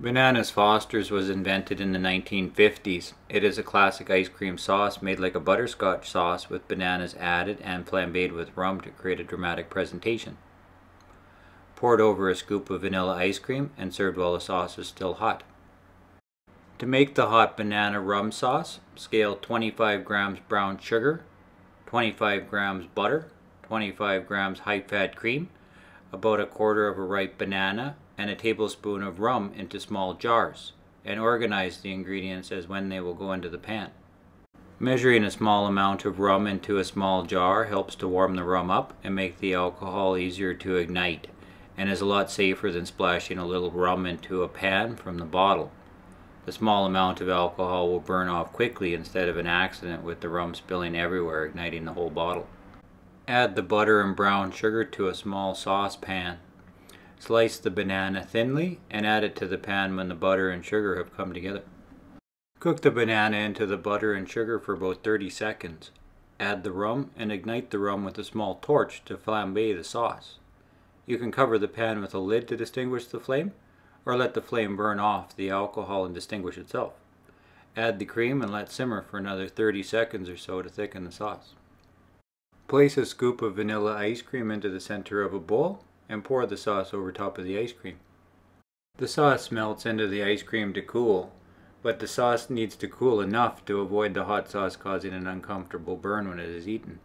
Bananas Foster's was invented in the 1950s. It is a classic ice cream sauce made like a butterscotch sauce with bananas added and flambéed with rum to create a dramatic presentation. Poured over a scoop of vanilla ice cream and served while the sauce is still hot. To make the hot banana rum sauce, scale 25 grams brown sugar, 25 grams butter, 25 grams high-fat cream, about a quarter of a ripe banana, and a tablespoon of rum into small jars, and organize the ingredients as when they will go into the pan. Measuring a small amount of rum into a small jar helps to warm the rum up and make the alcohol easier to ignite, and is a lot safer than splashing a little rum into a pan from the bottle. The small amount of alcohol will burn off quickly instead of an accident with the rum spilling everywhere, igniting the whole bottle. Add the butter and brown sugar to a small saucepan. Slice the banana thinly and add it to the pan when the butter and sugar have come together. Cook the banana into the butter and sugar for about 30 seconds. Add the rum and ignite the rum with a small torch to flambe the sauce. You can cover the pan with a lid to distinguish the flame, or let the flame burn off the alcohol and distinguish itself. Add the cream and let simmer for another 30 seconds or so to thicken the sauce. Place a scoop of vanilla ice cream into the center of a bowl and pour the sauce over top of the ice cream. The sauce melts into the ice cream to cool, but the sauce needs to cool enough to avoid the hot sauce causing an uncomfortable burn when it is eaten.